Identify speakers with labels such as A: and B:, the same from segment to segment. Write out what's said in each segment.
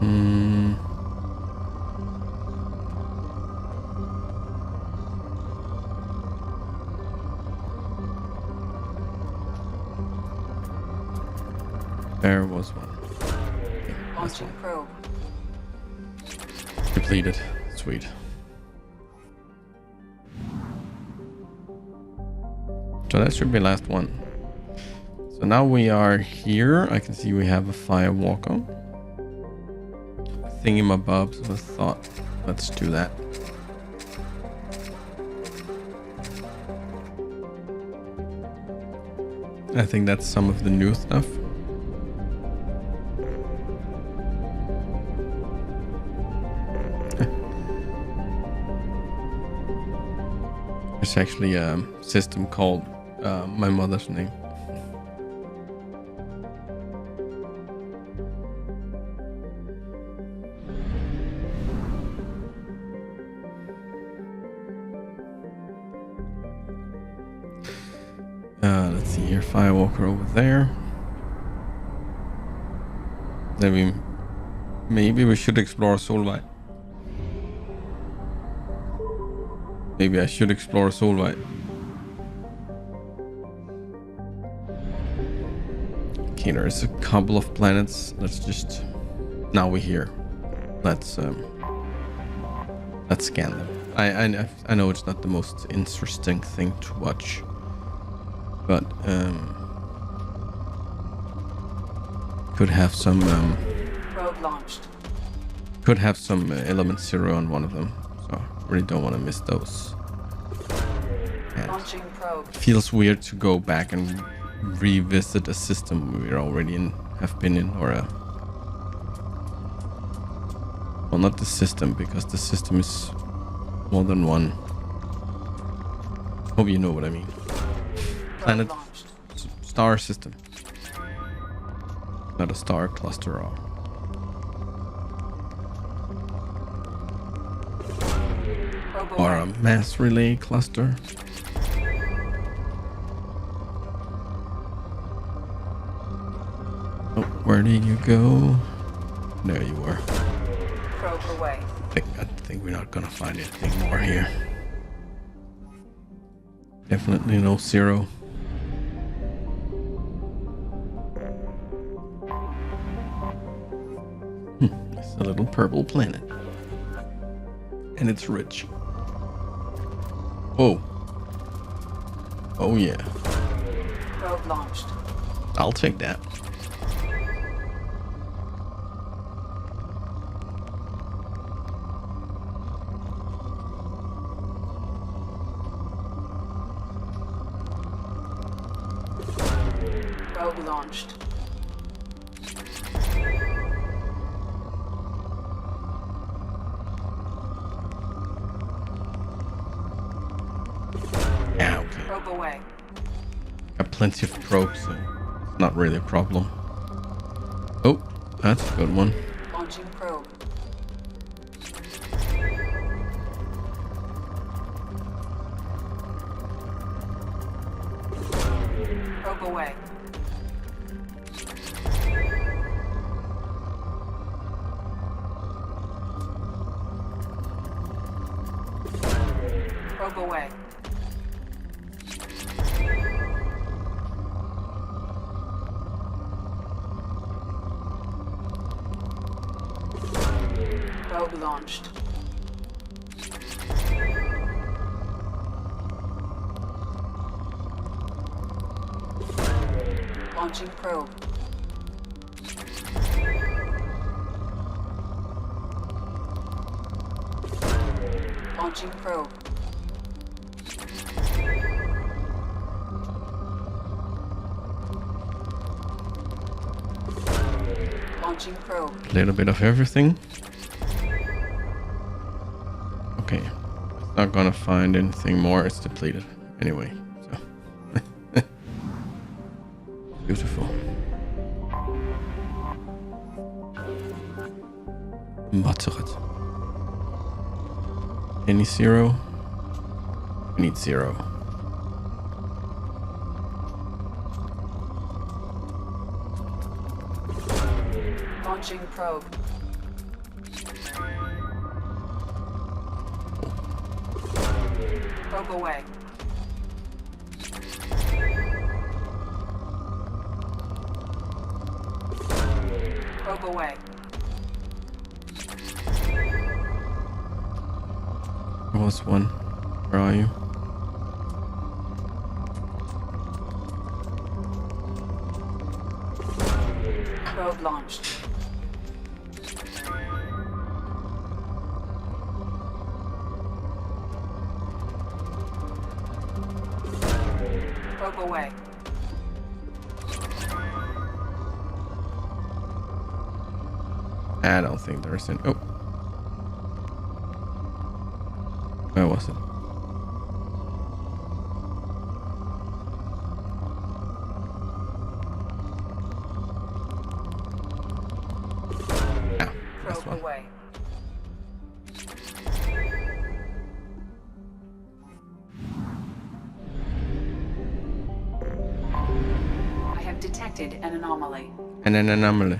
A: Hmm. There was one. Okay,
B: Launching probe.
A: depleted. Sweet. So that should be last one. So now we are here. I can see we have a firewalker. Thingamabobs. So I thought, let's do that. I think that's some of the new stuff. There's actually a system called my mother's name. Let's see here, firewalker over there. Then maybe we should explore Solvite. Maybe I should explore Solvite. Okay, there's a couple of planets. Let's just, now we're here. Let's scan them. I know it's not the most interesting thing to watch, but could have some
B: Probe launched.
A: could have some element 0 on one of them, so really don't want to miss those. And
B: Launching probe.
A: it feels weird to go back and revisit a system we're already in, have been in, or well, not the system, because the system is more than one. Hope you know what I mean. Planet, star system, not a star cluster. Or a mass relay cluster. Oh, where did you go? There you were.
B: Probe away.
A: I think we're not gonna find anything more here. Definitely no 0. It's a little purple planet. And it's rich. Oh. Oh yeah.
B: Probe launched.
A: I'll take that.
B: Probe launched.
A: Yeah, okay.
B: Probe away.
A: Got plenty of probes, so it's not really a problem. Oh, that's a good one.
B: Launching probe. Probe away. Probe away. Probe launched. Launching probe. Launching probe. Launching probe.
A: A little bit of everything. Okay. It's not gonna find anything more. It's depleted. Anyway, so. Beautiful. Mattered. Any 0? We need 0.
B: Launching probe. Probe away. Probe away.
A: There was one. Where are you?
B: Probe launched. Probe away.
A: I don't think there's any. Oh. Where was it? Ah, that's
B: Probe
A: one.
B: away. I have detected an anomaly.
A: And an anomaly.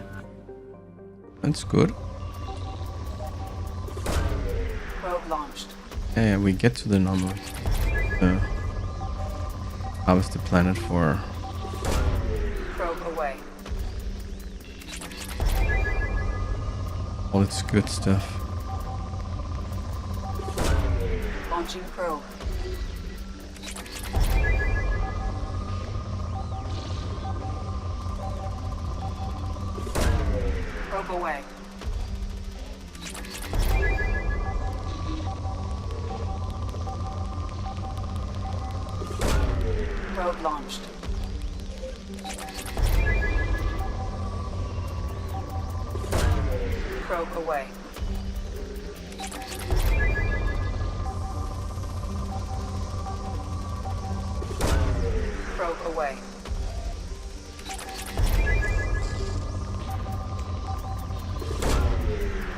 A: That's good.
B: Probe launched.
A: Yeah, we get to the anomaly. Harvest the planet for.
B: Probe away.
A: All its good stuff.
B: Launching probe. Probe away. Probe launched. Probe away. Probe away.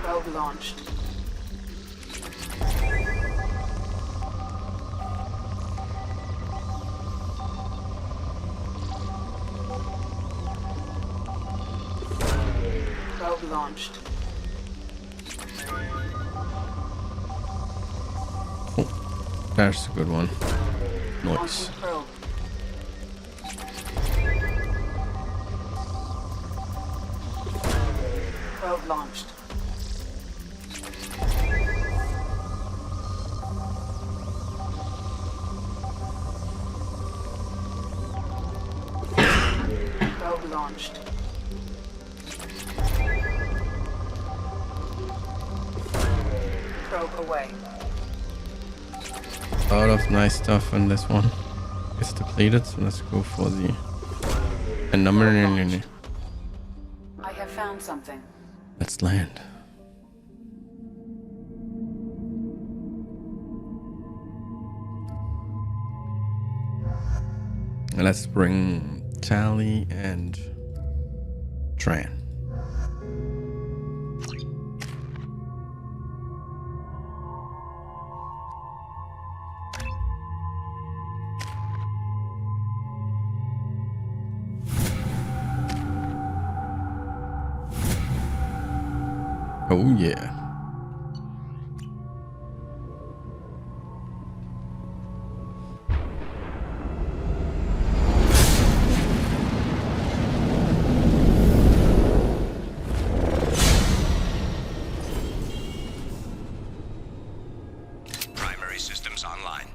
B: Probe launched. Probe launched.
A: Oh, that's a good one. Nice.
B: Launching probe. Probe launched. Probe launched. Probe away.
A: A lot of nice stuff in this one. It's depleted, so let's go for the anomaly.
B: I have found something.
A: Let's land. Let's bring Tally and Tran. Oh yeah.
C: Primary systems online.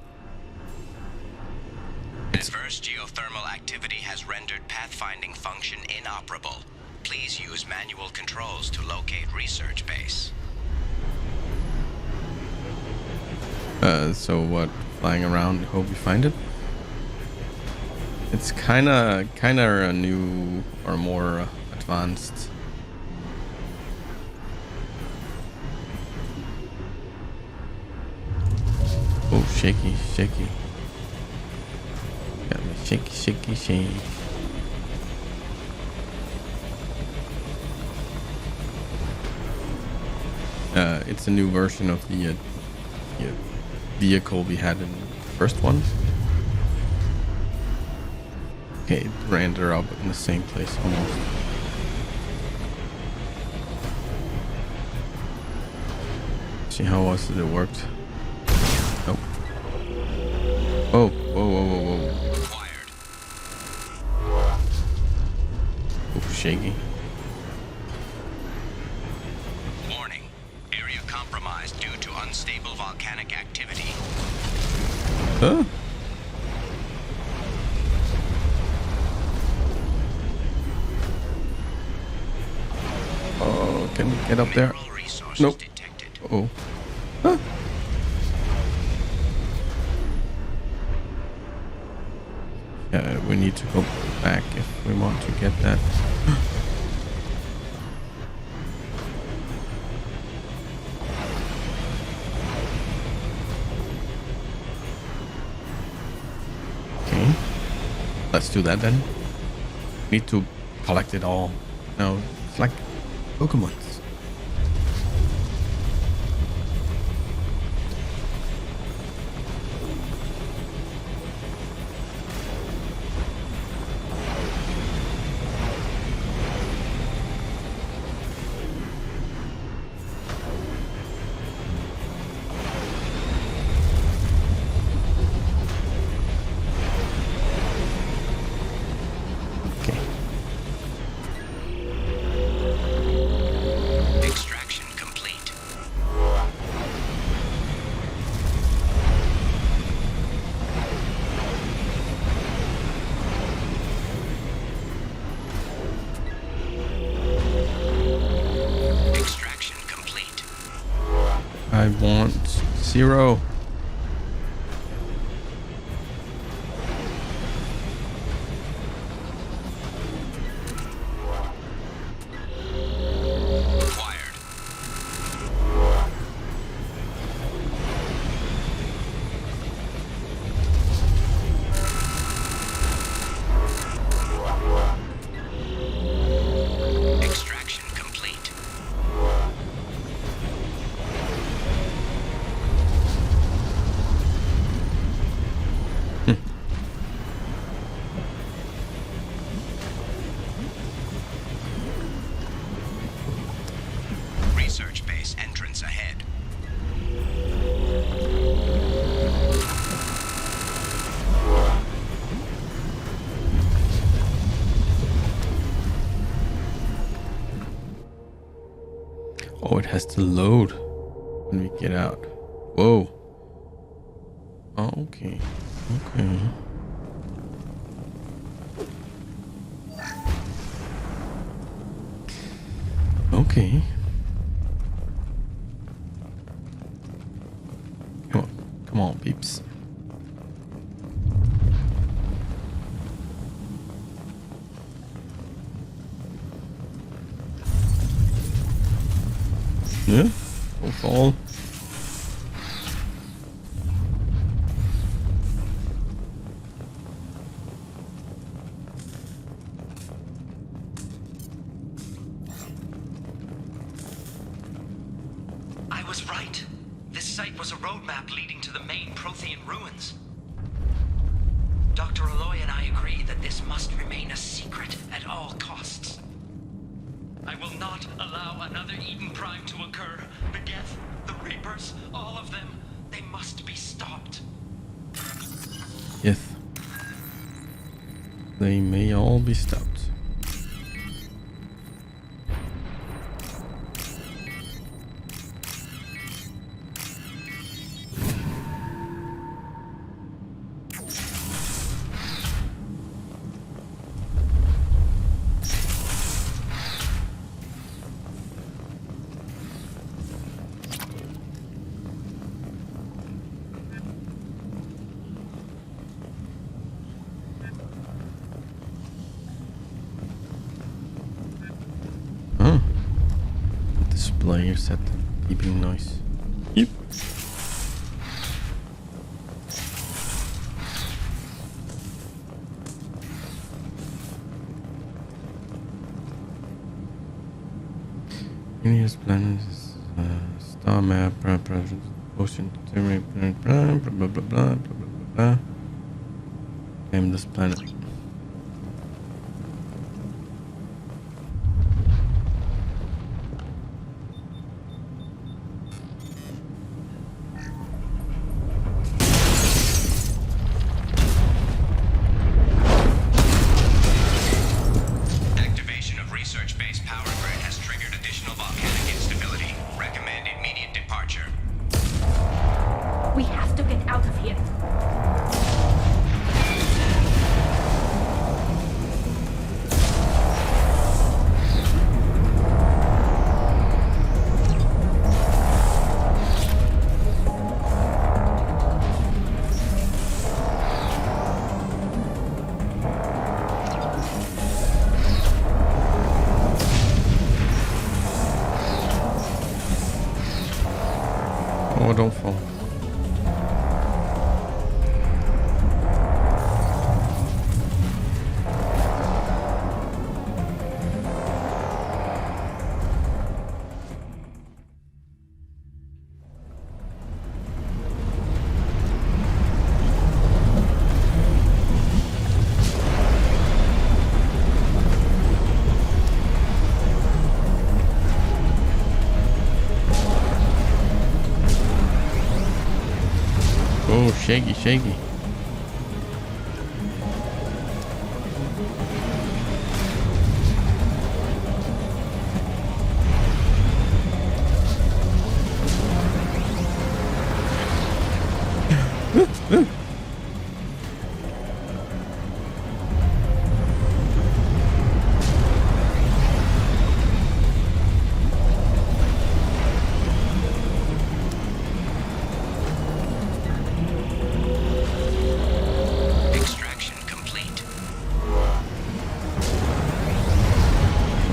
C: Adverse geothermal activity has rendered pathfinding function inoperable. Please use manual controls to locate research base.
A: So what? Flying around, hope we find it. It's kinda a new or more advanced. Oh, shaky. Got me shaky. It's a new version of the vehicle we had in the first one. Okay, it ran her up in the same place almost. See how was it worked? Nope. Oh, whoa, whoa, whoa, whoa.
C: Acquired.
A: Oh, shaky.
C: Warning. Area compromised due to unstable volcanic activity.
A: Huh? Oh, can we get up there?
C: Mineral resources
A: Nope.
C: detected.
A: Oh. Huh? Yeah, we need to go back if we want to get that. Okay. Let's do that then. Need to collect it all. No, it's like Pokemon. Okay.
C: Extraction complete. Extraction complete.
A: I want 0.
C: Acquired. Extraction complete. Research base entrance ahead.
A: Oh, it has to load when we get out. Whoa. Oh, okay. Okay. Okay. Come on. Come on, peeps. Yeah. We'll fall.
D: I was right. This site was a roadmap leading to the main Prothean ruins. Dr. Aloy and I agree that this must remain a secret at all costs. I will not allow another Eden Prime to occur. The Geth, the Reapers, all of them, they must be stopped.
A: Yes. They may all be stopped. Huh. Display set beeping noise. Yep. Universe planets, star map, ocean, blah blah blah blah blah blah blah. Name this planet. Oh, don't fall. Oh, shaky, shaky.
C: Extraction complete.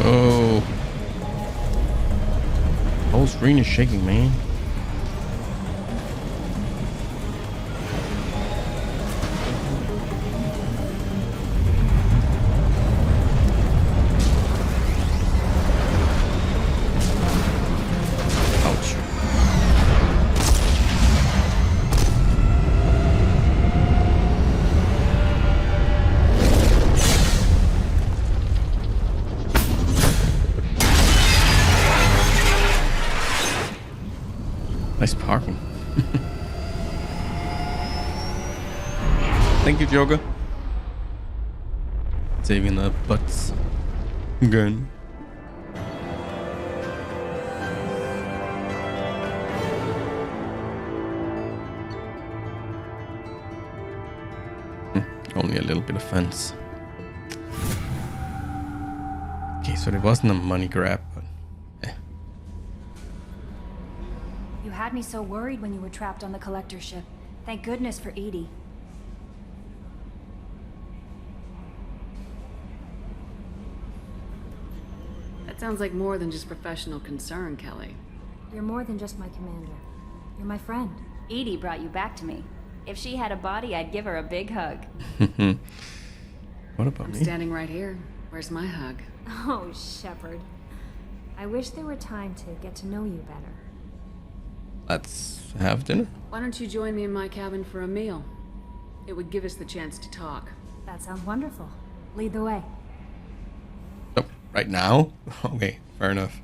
A: Oh. Whole screen is shaking, man. Ouch. Nice parking. Thank you, Joker. Saving the butts. Gun. Only a little bit of fence. Okay, so it wasn't a money grab, but
E: You had me so worried when you were trapped on the collector ship. Thank goodness for Edie.
B: That sounds like more than just professional concern, Kelly.
E: You're more than just my commander. You're my friend.
F: Edie brought you back to me. If she had a body, I'd give her a big hug.
A: what about
B: I'm
A: me?
B: standing right here. Where's my hug?
E: Oh, Shepard. I wish there were time to get to know you better.
A: Let's have dinner.
B: Why don't you join me in my cabin for a meal? It would give us the chance to talk.
E: That sounds wonderful. Lead the way.
A: Oh, right now? Okay, fair enough.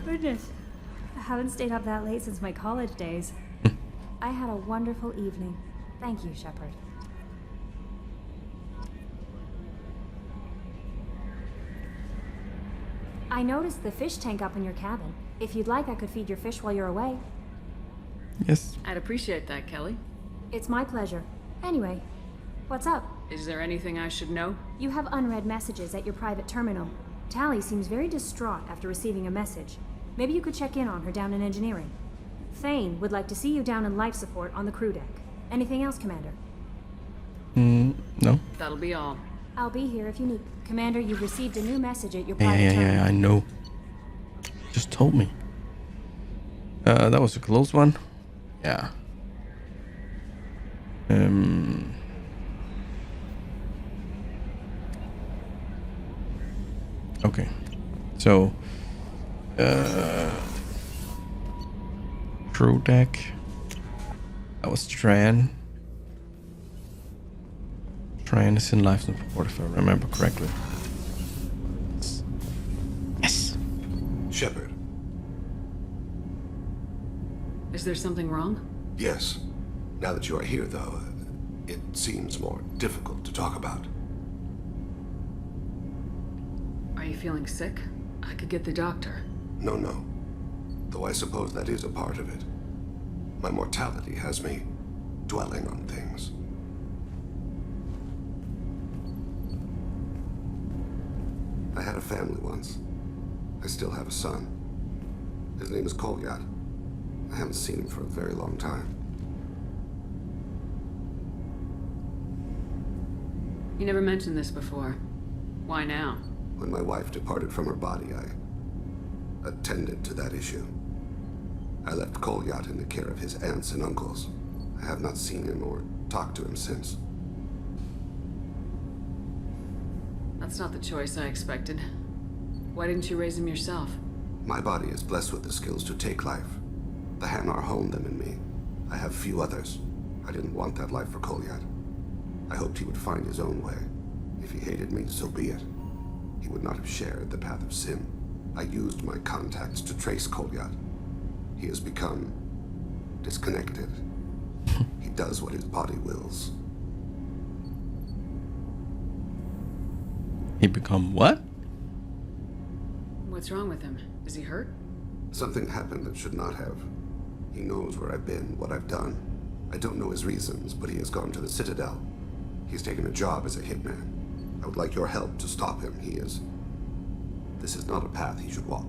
E: Goodness. I haven't stayed up that late since my college days. I had a wonderful evening. Thank you, Shepard. I noticed the fish tank up in your cabin. If you'd like, I could feed your fish while you're away.
A: Yes.
B: I'd appreciate that, Kelly.
E: It's my pleasure. Anyway, what's up?
B: Is there anything I should know?
E: You have unread messages at your private terminal. Tally seems very distraught after receiving a message. Maybe you could check in on her down in engineering. Thane would like to see you down in life support on the crew deck. Anything else, Commander?
A: No.
B: That'll be all.
E: I'll be here if you need. Commander, you've received a new message at your
A: Yeah,
E: private terminal.
A: I know. Just told me. That was a close one. Yeah. Okay. So, crew deck. That was Tran. Tran is in life support, if I remember correctly. Yes.
G: Shepard.
B: Is there something wrong?
G: Yes. Now that you are here, though, it seems more difficult to talk about.
B: Are you feeling sick? I could get the doctor.
G: No. Though I suppose that is a part of it. My mortality has me dwelling on things. I had a family once. I still have a son. His name is Kolyat. I haven't seen him for a very long time.
B: You never mentioned this before. Why now?
G: When my wife departed from her body, I attended to that issue. I left Kolyat in the care of his aunts and uncles. I have not seen him or talked to him since.
B: That's not the choice I expected. Why didn't you raise him yourself?
G: My body is blessed with the skills to take life. The Hanar honed them in me. I have few others. I didn't want that life for Kolyat. I hoped he would find his own way. If he hated me, so be it. He would not have shared the path of sin. I used my contacts to trace Kolyat. He has become disconnected. He does what his body wills.
A: He become what?
B: What's wrong with him? Is he hurt?
G: Something happened that should not have. He knows where I've been, what I've done. I don't know his reasons, but he has gone to the Citadel. He's taken a job as a hitman. I would like your help to stop him. This is not a path he should walk.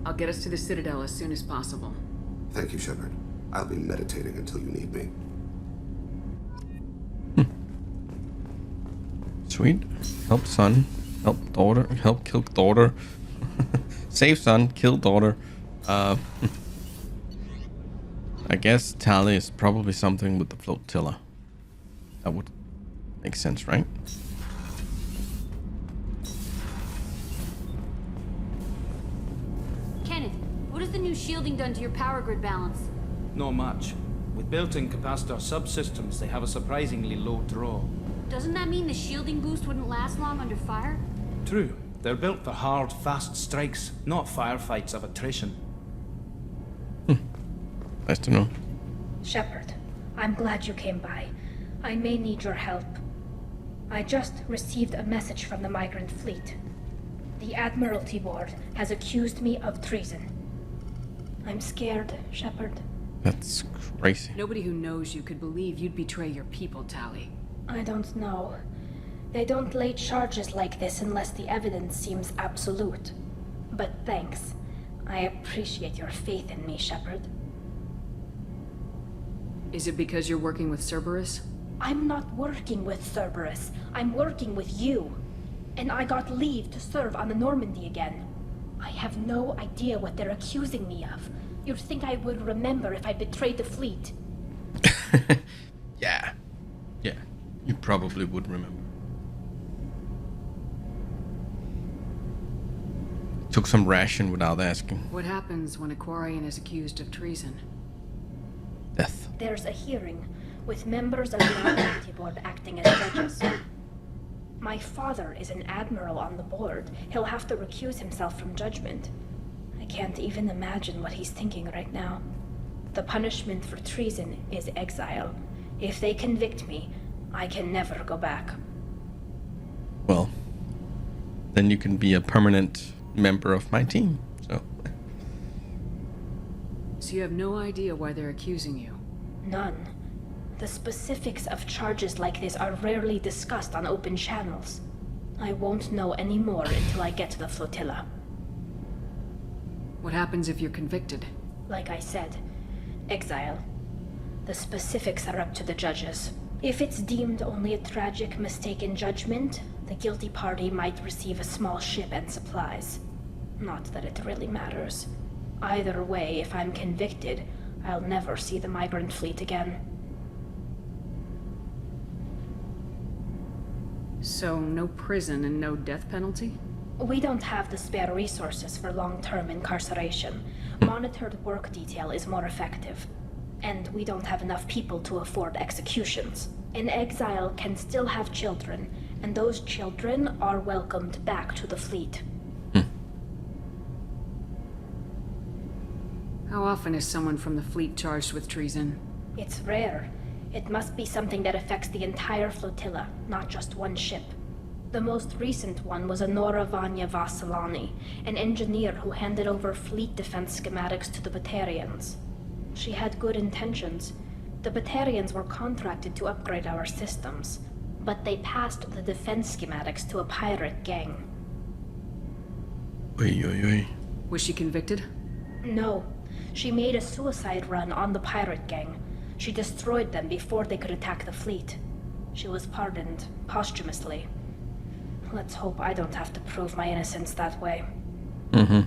B: I'll get us to the Citadel as soon as possible.
G: Thank you, Shepard. I'll be meditating until you need me.
A: Sweet. Help son. Help daughter. Help kill daughter. Save son. Kill daughter. I guess Tali is probably something with the flotilla. That would make sense, right?
H: Kenneth, what has the new shielding done to your power grid balance?
I: Not much. With built-in capacitor subsystems, they have a surprisingly low draw.
H: Doesn't that mean the shielding boost wouldn't last long under fire?
I: True. They're built for hard, fast strikes, not firefights of attrition.
A: Nice to know.
J: Shepard, I'm glad you came by. I may need your help. I just received a message from the migrant fleet. The Admiralty Board has accused me of treason. I'm scared, Shepard.
A: That's crazy.
B: Nobody who knows you could believe you'd betray your people, Tali.
J: I don't know. They don't lay charges like this unless the evidence seems absolute. But thanks. I appreciate your faith in me, Shepard.
B: Is it because you're working with Cerberus?
J: I'm not working with Cerberus. I'm working with you. And I got leave to serve on the Normandy again. I have no idea what they're accusing me of. You'd think I would remember if I betrayed the fleet.
A: Yeah. Yeah. You probably would remember. Took some ration without asking.
B: What happens when a Quarian is accused of treason?
A: Death.
J: There's a hearing, with members of the Admiralty Board acting as judges. My father is an admiral on the board. He'll have to recuse himself from judgment. I can't even imagine what he's thinking right now. The punishment for treason is exile. If they convict me, I can never go back.
A: Well, then you can be a permanent member of my team.
B: So you have no idea why they're accusing you?
J: None. The specifics of charges like this are rarely discussed on open channels. I won't know any more until I get to the flotilla.
B: What happens if you're convicted?
J: Like I said, exile. The specifics are up to the judges. If it's deemed only a tragic mistake in judgment, the guilty party might receive a small ship and supplies. Not that it really matters. Either way, if I'm convicted, I'll never see the migrant fleet again.
B: So, no prison and no death penalty?
J: We don't have the spare resources for long-term incarceration. Monitored work detail is more effective. And we don't have enough people to afford executions. An exile can still have children, and those children are welcomed back to the fleet.
B: How often is someone from the fleet charged with treason?
J: It's rare. It must be something that affects the entire flotilla, not just one ship. The most recent one was Anora Vanya Vasilani, an engineer who handed over fleet defense schematics to the Batarians. She had good intentions. The Batarians were contracted to upgrade our systems, but they passed the defense schematics to a pirate gang.
A: Oy, oy, oy.
B: Was she convicted?
J: No. She made a suicide run on the pirate gang. She destroyed them before they could attack the fleet. She was pardoned posthumously. Let's hope I don't have to prove my innocence that way.
A: Mm-hmm.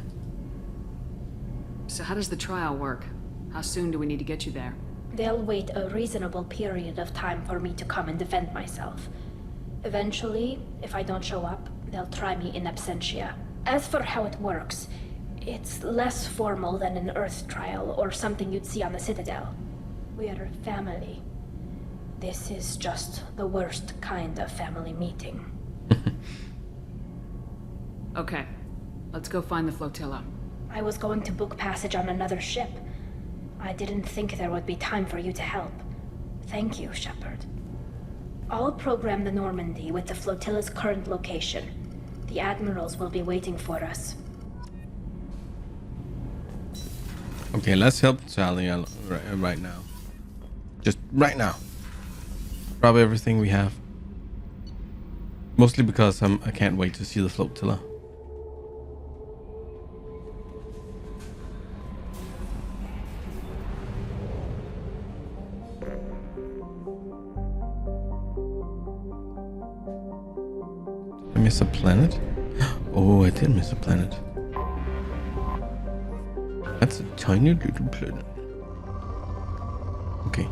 B: So how does the trial work? How soon do we need to get you there?
J: They'll wait a reasonable period of time for me to come and defend myself. Eventually, if I don't show up, they'll try me in absentia. As for how it works, it's less formal than an Earth trial or something you'd see on the Citadel. We're family. This is just the worst kind of family meeting.
B: Okay, let's go find the flotilla.
J: I was going to book passage on another ship. I didn't think there would be time for you to help. Thank you, Shepard. I'll program the Normandy with the flotilla's current location. The admirals will be waiting for us.
A: Okay, let's help Sally right now. Just right now. Drop everything we have. Mostly because I can't wait to see the flotilla. Did I miss a planet? Oh, I did miss a planet. That's a tiny little planet. Okay.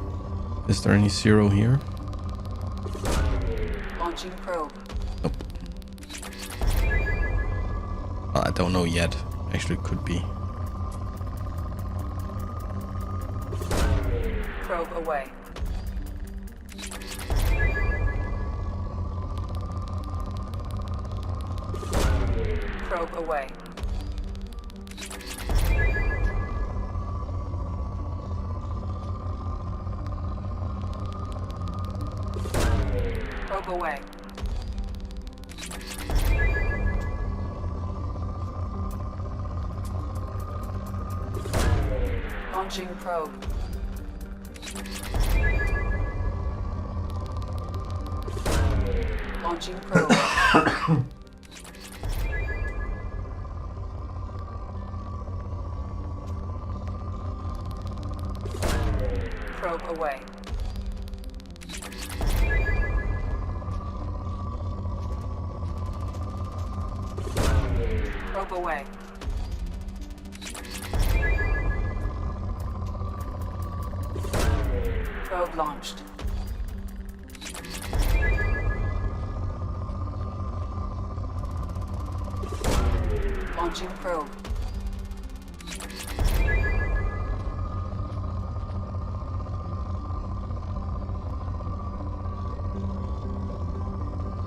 A: Is there any zero here?
B: Launching probe.
A: Nope. Well, I don't know yet. Actually, it could be.
B: Probe away. Probe away. Probe away. Launching probe. Launching probe. Probe away. Probe away. Probe launched. Launching probe.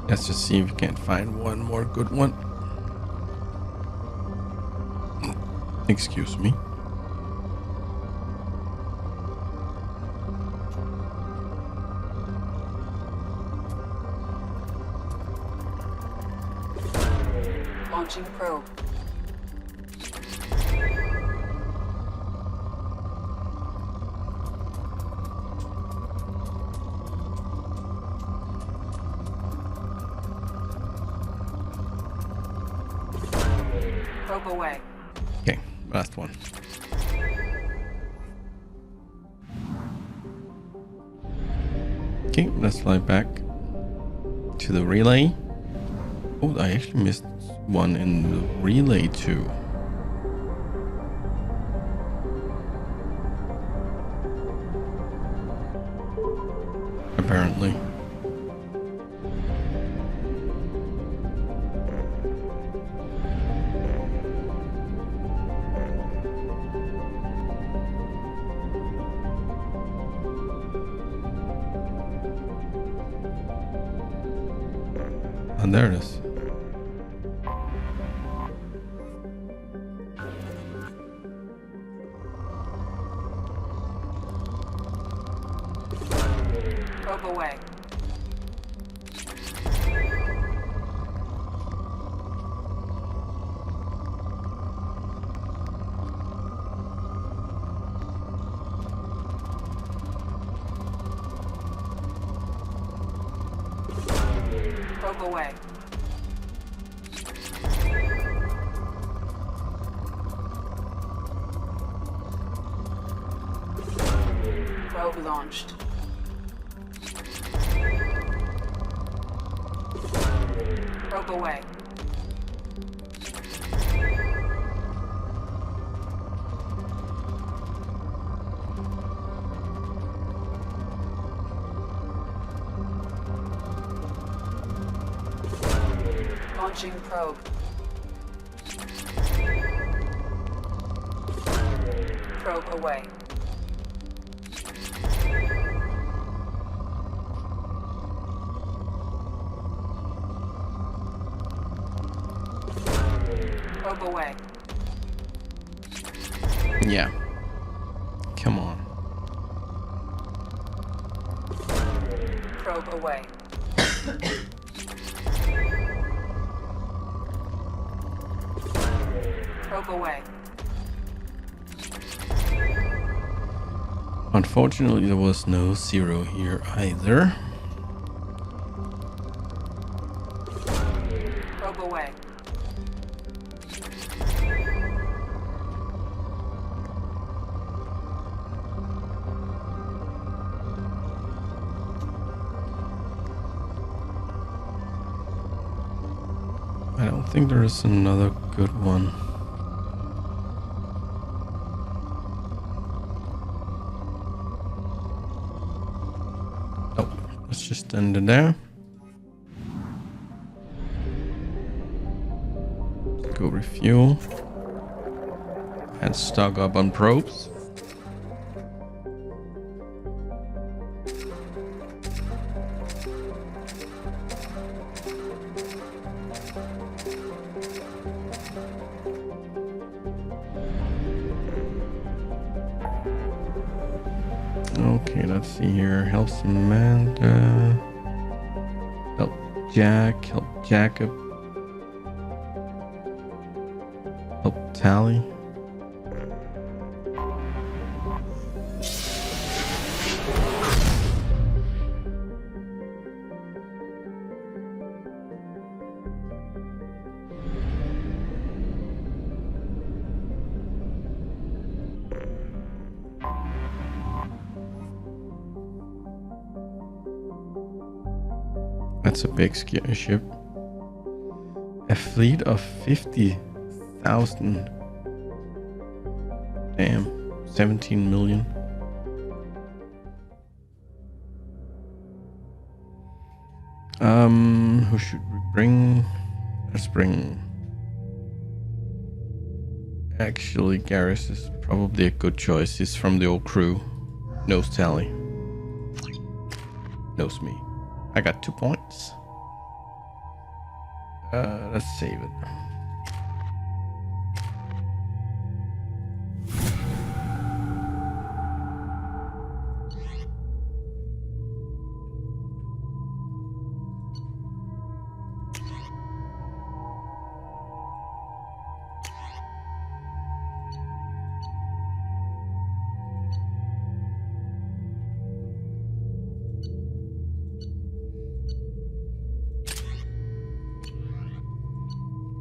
A: Let's just see if we can't find one more good one. Excuse me.
B: Launching probe. Probe away.
A: Okay, last one. Okay, let's fly back to the relay. Oh, I actually missed one in the relay too. Apparently. And there it is.
B: Probe away. Probe away. Probe launched. Probe Probe away. Launching probe. Probe away. Probe away.
A: Yeah. Come on.
B: Probe away. Probe away.
A: Unfortunately, there was no zero here either.
B: Probe away.
A: I don't think there is another good one. Oh, let's just end it there. Go refuel. And stock up on probes. Okay, let's see here. Help Samantha. Help Jack. Help Jacob. Help Tally. That's a big ship. A fleet of 50,000. Damn, 17 million. Who should we bring? Let's bring. Actually, Garrus is probably a good choice. He's from the old crew. Knows Tally. Knows me. I got 2 points. Let's save it.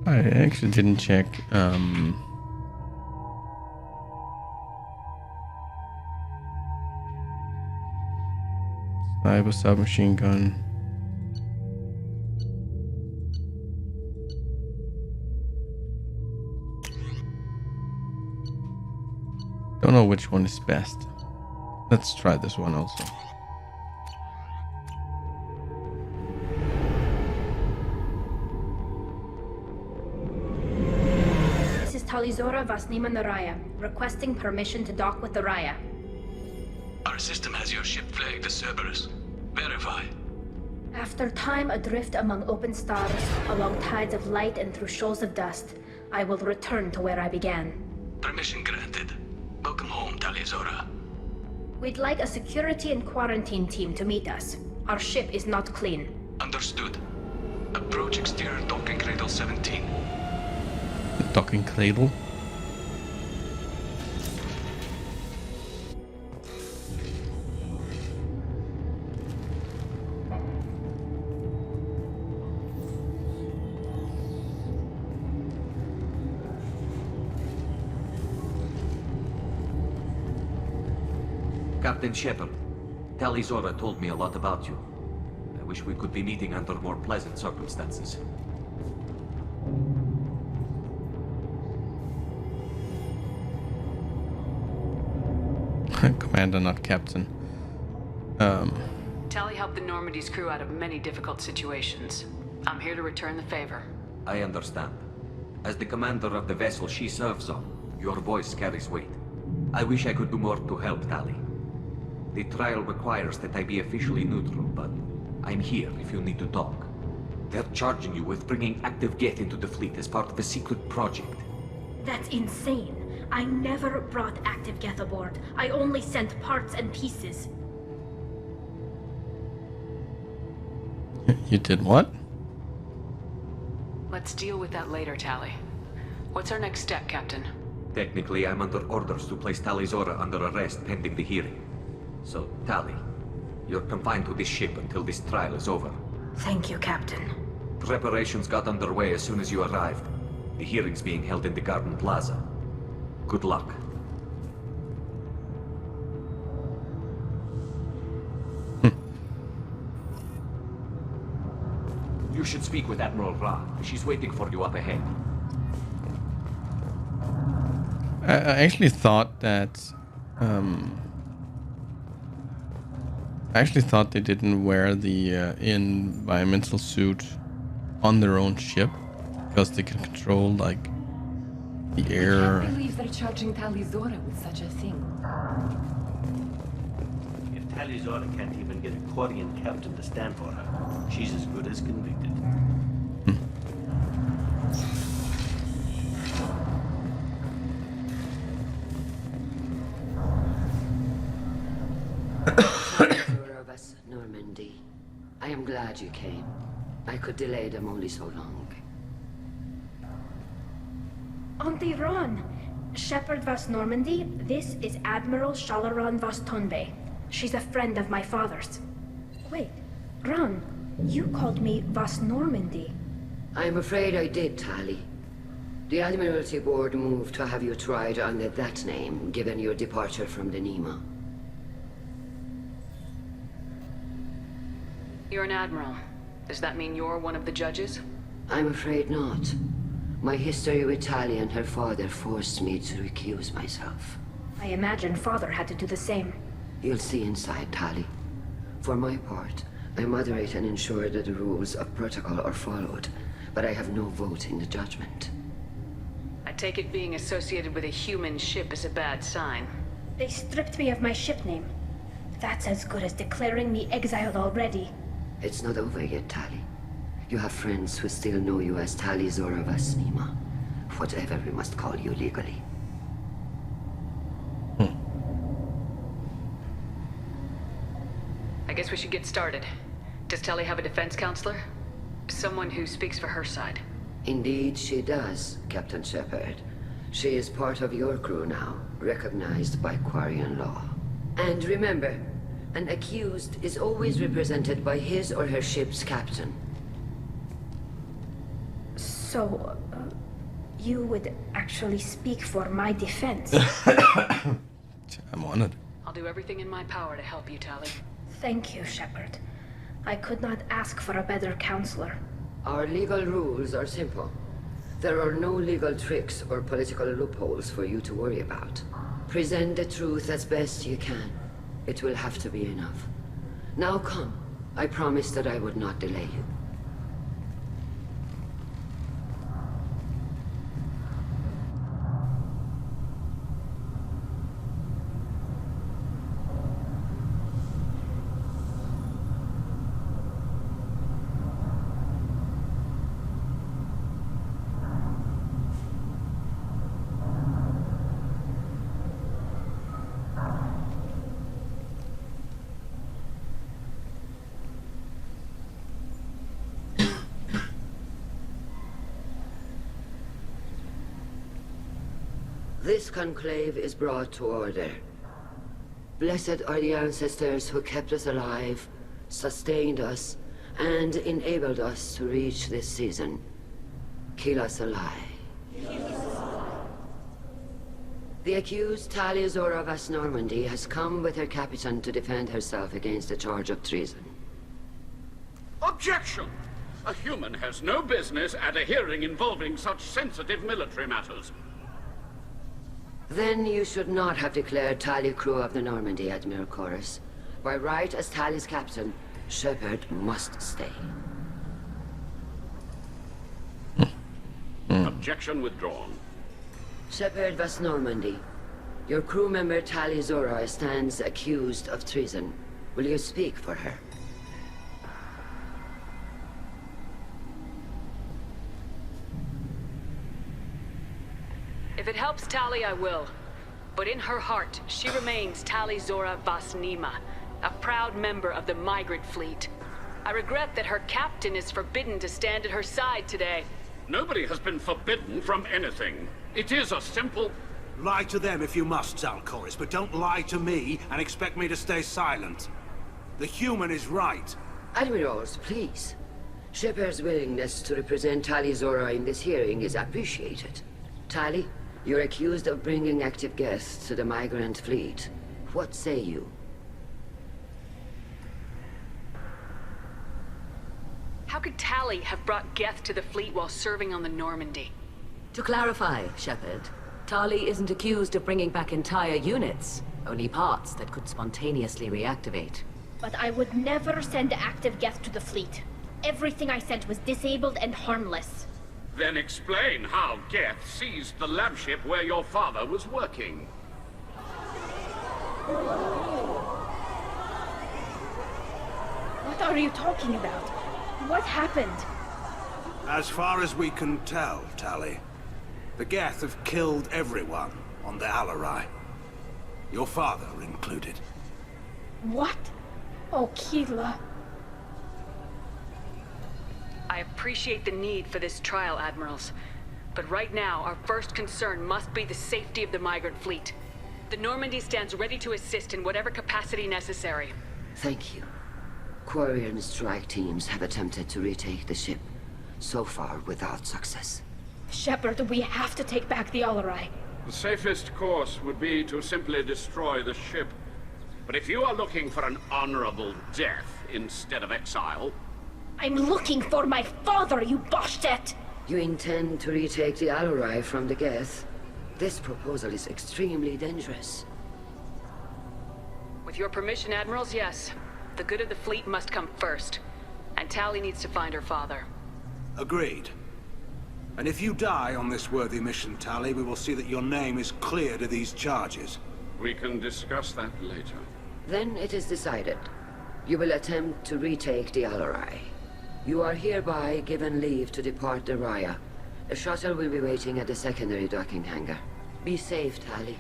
A: I actually didn't check sniper submachine gun. Don't know which one is best. Let's try this one also.
J: Talizora Vasnima Naraya, requesting permission to dock with the Raya.
K: Our system has your ship flagged as Cerberus. Verify.
J: After time adrift among open stars, along tides of light and through shoals of dust, I will return to where I began.
K: Permission granted. Welcome home, Talizora.
J: We'd like a security and quarantine team to meet us. Our ship is not clean.
K: Understood. Approach exterior docking cradle 17.
A: The docking cradle.
L: Captain Shepard, Talizora told me a lot about you. I wish we could be meeting under more pleasant circumstances.
A: commander, not captain.
B: Tally helped the Normandy's crew out of many difficult situations. I'm here to return the favor.
L: I understand. As the commander of the vessel she serves on, your voice carries weight. I wish I could do more to help Tally. The trial requires that I be officially neutral, but I'm here if you need to talk. They're charging you with bringing active Geth into the fleet as part of a secret project.
J: That's insane. I never brought active Geth aboard. I only sent parts and pieces.
A: You did what?
B: Let's deal with that later, Tally. What's our next step, Captain?
L: Technically, I'm under orders to place Tally Zora under arrest pending the hearing. So, Tally, you're confined to this ship until this trial is over.
J: Thank you, Captain.
L: Preparations got underway as soon as you arrived. The hearing's being held in the Garden Plaza. Good luck. You should speak with Admiral Ra. She's waiting for you up ahead.
A: I actually thought that they didn't wear the environmental suit on their own ship because they can control like the air.
M: I can't believe they're charging Tally Zora with such a thing.
N: If Tally Zora can't even get a Quarian captain to stand for her, she's as good as convicted.
M: Of us, Normandy. I am glad you came. I could delay them only so long.
J: Auntie Ron! Shepherd Vas Normandy, this is Admiral Shalaran Vas Tonbe. She's a friend of my father's. Wait, Ron, you called me Vas Normandy.
M: I'm afraid I did, Tally. The Admiralty Board moved to have you tried under that name, given your departure from the Nima.
B: You're an admiral. Does that mean you're one of the judges?
M: I'm afraid not. My history with Tally and her father forced me to recuse myself.
J: I imagine father had to do the same.
M: You'll see inside, Tally. For my part, I moderate and ensure that the rules of protocol are followed, but I have no vote in the judgment.
B: I take it being associated with a human ship is a bad sign.
J: They stripped me of my ship name. That's as good as declaring me exiled already.
M: It's not over yet, Tally. You have friends who still know you as Tally Zora Vas Nima. Whatever we must call you legally.
B: I guess we should get started. Does Tally have a defense counselor? Someone who speaks for her side.
M: Indeed she does, Captain Shepard. She is part of your crew now, recognized by Quarian law. And remember, an accused is always represented by his or her ship's captain.
J: So, you would actually speak for my defense?
A: I'm honored.
B: I'll do everything in my power to help you, Tally.
J: Thank you, Shepard. I could not ask for a better counselor.
M: Our legal rules are simple. There are no legal tricks or political loopholes for you to worry about. Present the truth as best you can. It will have to be enough. Now come. I promised that I would not delay you. This conclave is brought to order. Blessed are the ancestors who kept us alive, sustained us, and enabled us to reach this season. Kill us alive. The accused Tally Zora Vas Normandy has come with her captain to defend herself against the charge of treason.
O: Objection! A human has no business at a hearing involving such sensitive military matters.
M: Then you should not have declared Tali crew of the Normandy, Admiral Chorus. By right as Tali's captain, Shepard must stay.
O: Objection withdrawn.
M: Shepard was Normandy. Your crew member Tali Zora stands accused of treason. Will you speak for her?
B: If it helps Tali, I will. But in her heart, she remains Tali Zora Vasnima, a proud member of the migrant fleet. I regret that her captain is forbidden to stand at her side today.
O: Nobody has been forbidden from anything. It is a simple...
P: Lie to them if you must, Zalcoris, but don't lie to me and expect me to stay silent. The human is right.
M: Admirals, please. Shepard's willingness to represent Tali Zora in this hearing is appreciated. Tali, you're accused of bringing active guests to the migrant fleet. What say you?
B: How could Tali have brought Geth to the fleet while serving on the Normandy?
Q: To clarify, Shepard, Tali isn't accused of bringing back entire units, only parts that could spontaneously reactivate.
J: But I would never send active Geth to the fleet. Everything I sent was disabled and harmless.
O: Then explain how Geth seized the lab ship where your father was working.
J: What are you talking about? What happened?
P: As far as we can tell, Tali, the Geth have killed everyone on the Alarai. Your father included.
J: What? Oh, Keela.
B: I appreciate the need for this trial, Admirals. But right now, our first concern must be the safety of the migrant fleet. The Normandy stands ready to assist in whatever capacity necessary.
M: Thank you. Quarry and strike teams have attempted to retake the ship, so far without success.
J: Shepard, we have to take back the Alarai.
O: The safest course would be to simply destroy the ship. But if you are looking for an honorable death instead of exile...
J: I'm looking for my father, you bastet!
M: You intend to retake the Alarai from the Geth? This proposal is extremely dangerous.
B: With your permission, Admirals, yes. The good of the fleet must come first. And Tali needs to find her father.
P: Agreed. And if you die on this worthy mission, Tali, we will see that your name is cleared of these charges.
O: We can discuss that later.
M: Then it is decided. You will attempt to retake the Alarai. You are hereby given leave to depart the Raya. A shuttle will be waiting at the secondary docking hangar. Be safe, Tali.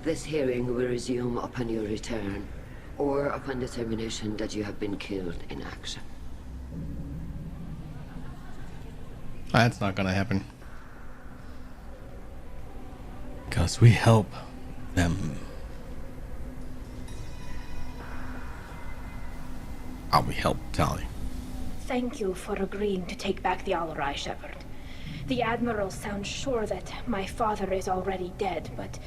M: This hearing will resume upon your return, or upon determination that you have been killed in action.
A: That's not gonna happen. Because we help them. We help Tali.
J: Thank you for agreeing to take back the Alarai, Shepard. The Admiral sounds sure that my father is already dead, but...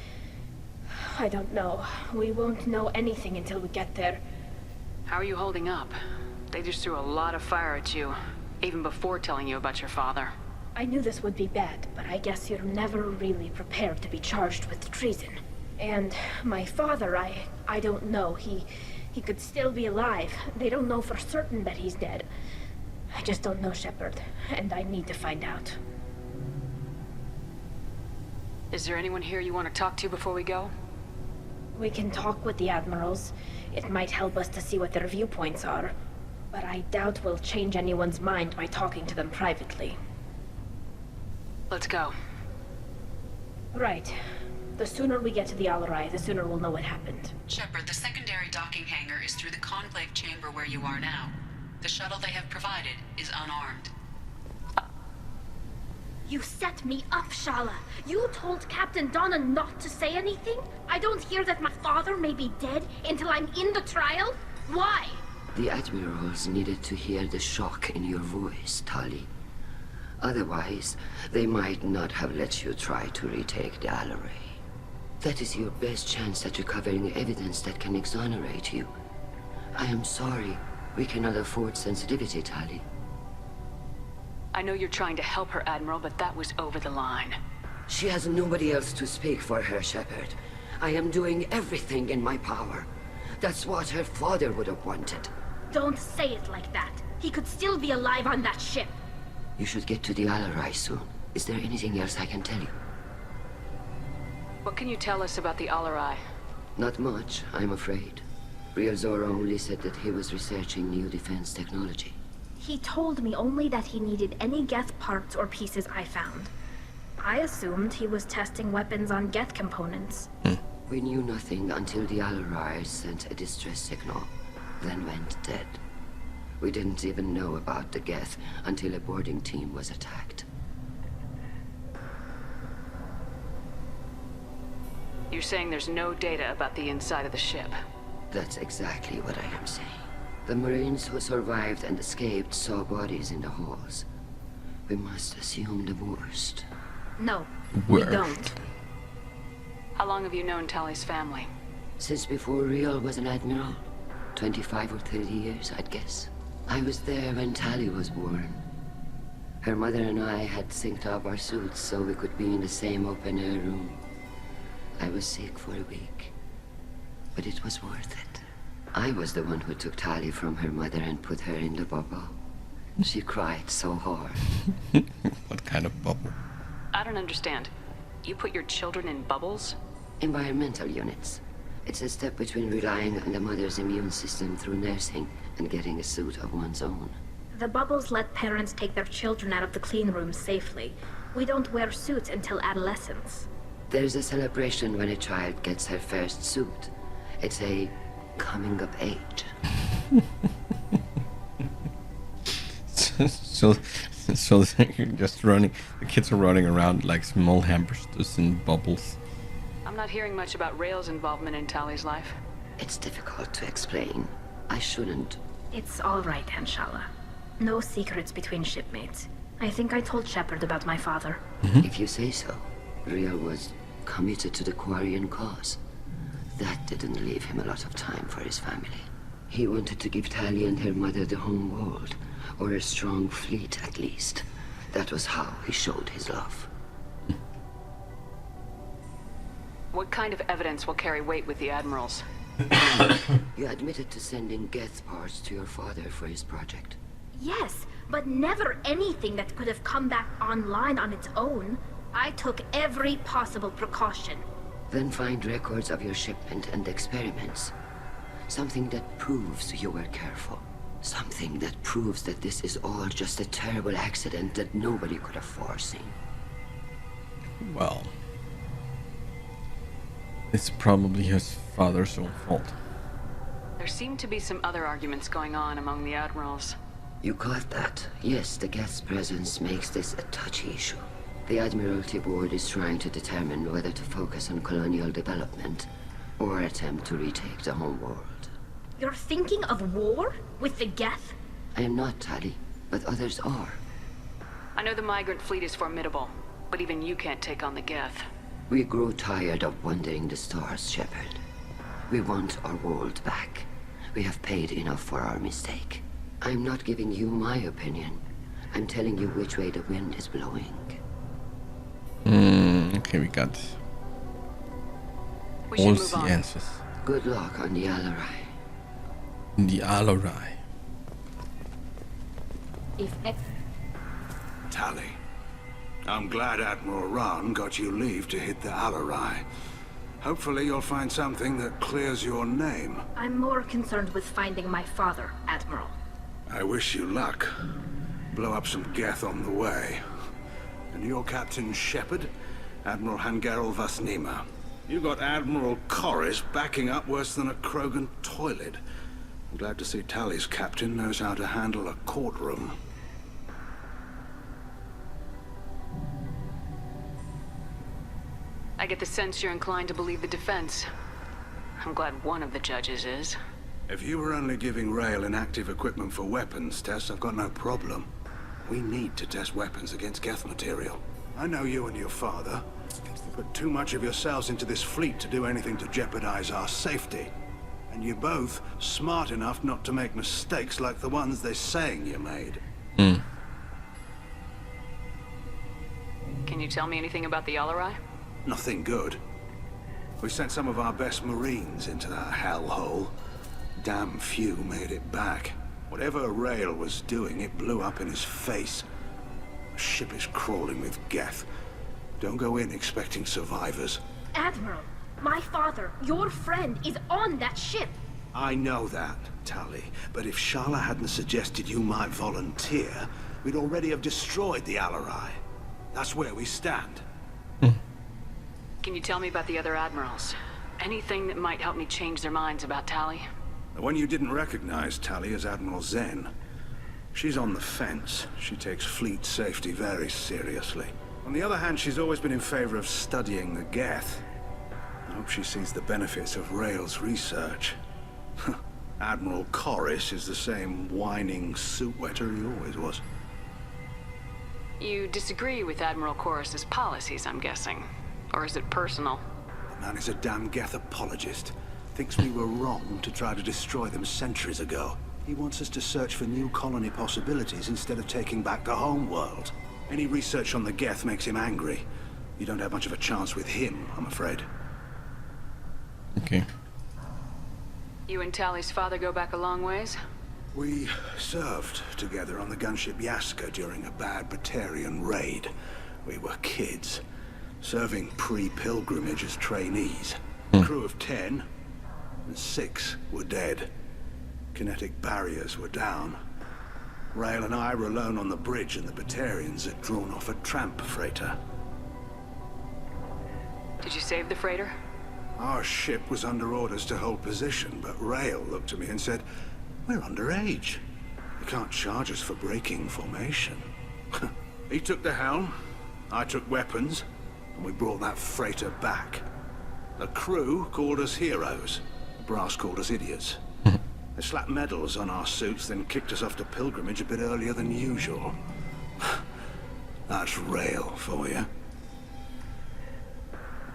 J: I don't know. We won't know anything until we get there.
B: How are you holding up? They just threw a lot of fire at you, even before telling you about your father.
J: I knew this would be bad, but I guess you're never really prepared to be charged with treason. And my father, I don't know. He could still be alive. They don't know for certain that he's dead. I just don't know, Shepard, and I need to find out.
B: Is there anyone here you want to talk to before we go?
J: We can talk with the Admirals. It might help us to see what their viewpoints are. But I doubt we'll change anyone's mind by talking to them privately.
B: Let's go.
J: Right. The sooner we get to the Alarai, the sooner we'll know what happened.
R: Shepard, the secondary docking hangar is through the conclave chamber where you are now. The shuttle they have provided is unarmed.
J: You set me up, Shala. You told Captain Donna not to say anything? I don't hear that my father may be dead until I'm in the trial? Why?
M: The Admirals needed to hear the shock in your voice, Tali. Otherwise, they might not have let you try to retake the Alarai. That is your best chance at recovering evidence that can exonerate you. I am sorry. We cannot afford sensitivity, Tali.
B: I know you're trying to help her, Admiral, but that was over the line.
M: She has nobody else to speak for her, Shepard. I am doing everything in my power. That's what her father would have wanted.
J: Don't say it like that. He could still be alive on that ship.
M: You should get to the Alarai soon. Is there anything else I can tell you?
B: What can you tell us about the Alarai?
M: Not much, I'm afraid. Real Zora only said that he was researching new defense technology.
J: He told me only that he needed any Geth parts or pieces I found. I assumed he was testing weapons on Geth components.
M: We knew nothing until the Alarai sent a distress signal, then went dead. We didn't even know about the Geth until a boarding team was attacked.
B: You're saying there's no data about the inside of the ship?
M: That's exactly what I am saying. The Marines who survived and escaped saw bodies in the halls. We must assume the worst.
J: No, we don't.
B: How long have you known Tali's family?
M: Since before Riel was an admiral. 25 or 30 years, I'd guess. I was there when Tali was born. Her mother and I had synced up our suits so we could be in the same open-air room. I was sick for a week, but it was worth it. I was the one who took Tali from her mother and put her in the bubble. She cried so hard.
A: What kind of bubble?
B: I don't understand. You put your children in bubbles?
M: Environmental units. It's a step between relying on the mother's immune system through nursing and getting a suit of one's own.
J: The bubbles let parents take their children out of the clean rooms safely. We don't wear suits until adolescence.
M: There's a celebration when a child gets her first suit. It's a coming of age.
A: So you're just running. The kids are running around like small hamsters in bubbles.
B: I'm not hearing much about Rael's involvement in Tali's life.
M: It's difficult to explain. I shouldn't.
J: It's all right, Anshala. No secrets between shipmates. I think I told Shepard about my father.
M: If you say so. Riel was committed to the Quarian cause. That didn't leave him a lot of time for his family. He wanted to give Tali and her mother the home world, or a strong fleet at least. That was how he showed his love.
B: What kind of evidence will carry weight with the admirals?
M: You admitted to sending Geth parts to your father for his project.
J: Yes, but never anything that could have come back online on its own. I took every possible precaution.
M: Then find records of your shipment and experiments. Something that proves you were careful. Something that proves that this is all just a terrible accident that nobody could have foreseen.
A: Well, it's probably his father's own fault.
B: There seem to be some other arguments going on among the admirals.
M: You caught that? Yes, the Geth's presence makes this a touchy issue. The Admiralty Board is trying to determine whether to focus on colonial development or attempt to retake the home world.
J: You're thinking of war? With the Geth?
M: I am not, Tali, but others are.
B: I know the migrant fleet is formidable, but even you can't take on the Geth.
M: We grow tired of wandering the stars, Shepard. We want our world back. We have paid enough for our mistake. I'm not giving you my opinion. I'm telling you which way the wind is blowing.
A: Okay, we got
B: We
A: all
B: should move
A: the
B: on.
A: answers.
M: Good luck on the Alarai.
A: The Alarai.
J: If
P: Tali, I'm glad Admiral Rahn got you leave to hit the Alarai. Hopefully you'll find something that clears your name.
J: I'm more concerned with finding my father, Admiral.
P: I wish you luck. Blow up some Geth on the way. And your Captain Shepard, Admiral Hangarel Vasnima. You got Admiral Corris backing up worse than a Krogan toilet. I'm glad to see Tali's captain knows how to handle a courtroom.
B: I get the sense you're inclined to believe the defense. I'm glad one of the judges is.
P: If you were only giving Rael inactive equipment for weapons tests, I've got no problem. We need to test weapons against Geth material. I know you and your father. You put too much of yourselves into this fleet to do anything to jeopardize our safety. And you're both smart enough not to make mistakes like the ones they're saying you made.
B: Can you tell me anything about the Alarai?
P: Nothing good. We sent some of our best Marines into that hellhole. Damn few made it back. Whatever Rail was doing, it blew up in his face. The ship is crawling with Geth. Don't go in expecting survivors.
J: Admiral, my father, your friend, is on that ship.
P: I know that, Tali, but if Shala hadn't suggested you might volunteer, we'd already have destroyed the Alarai. That's where we stand.
B: Can you tell me about the other admirals? Anything that might help me change their minds about Tali?
P: The one you didn't recognize, Tali, is Admiral Zen. She's on the fence. She takes fleet safety very seriously. On the other hand, she's always been in favor of studying the Geth. I hope she sees the benefits of Rail's research. Admiral Corris is the same whining suit-wetter he always was.
B: You disagree with Admiral Corris's policies, I'm guessing. Or is it personal?
P: The man is a damn Geth apologist. Thinks we were wrong to try to destroy them centuries ago. He wants us to search for new colony possibilities instead of taking back the home world. Any research on the Geth makes him angry. You don't have much of a chance with him, I'm afraid.
A: Okay.
B: You and Tali's father go back a long ways?
P: We served together on the gunship Yaska during a bad Batarian raid. We were kids, serving pre-pilgrimage as trainees. A crew of 10, and 6 were dead. Kinetic barriers were down. Rail and I were alone on the bridge, and the Batarians had drawn off a tramp freighter.
B: Did you save the freighter?
P: Our ship was under orders to hold position, but Rail looked at me and said, "We're underage. You can't charge us for breaking formation." He took the helm, I took weapons, and we brought that freighter back. The crew called us heroes. The brass called us idiots. They slapped medals on our suits, then kicked us off to pilgrimage a bit earlier than usual. That's Rail for you.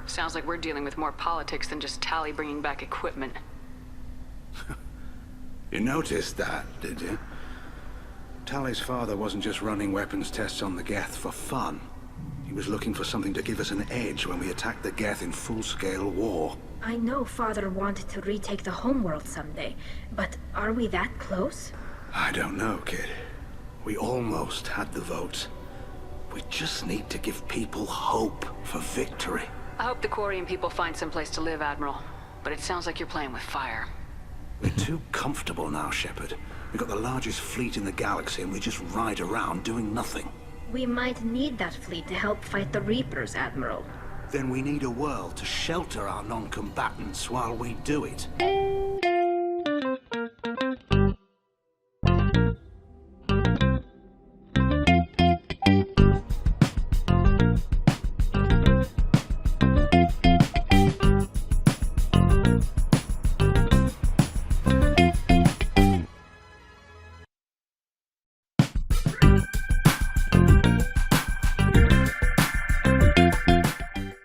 B: Sounds like we're dealing with more politics than just Tali bringing back equipment.
P: You noticed that, did you? Tali's father wasn't just running weapons tests on the Geth for fun. He was looking for something to give us an edge when we attacked the Geth in full-scale war.
J: I know Father wanted to retake the homeworld someday, but are we that close?
P: I don't know, kid. We almost had the votes. We just need to give people hope for victory.
B: I hope the Quarian people find some place to live, Admiral. But it sounds like you're playing with fire.
P: We're too comfortable now, Shepard. We've got the largest fleet in the galaxy and we just ride around doing nothing.
J: We might need that fleet to help fight the Reapers, Admiral.
P: Then we need a world to shelter our non-combatants while we do it.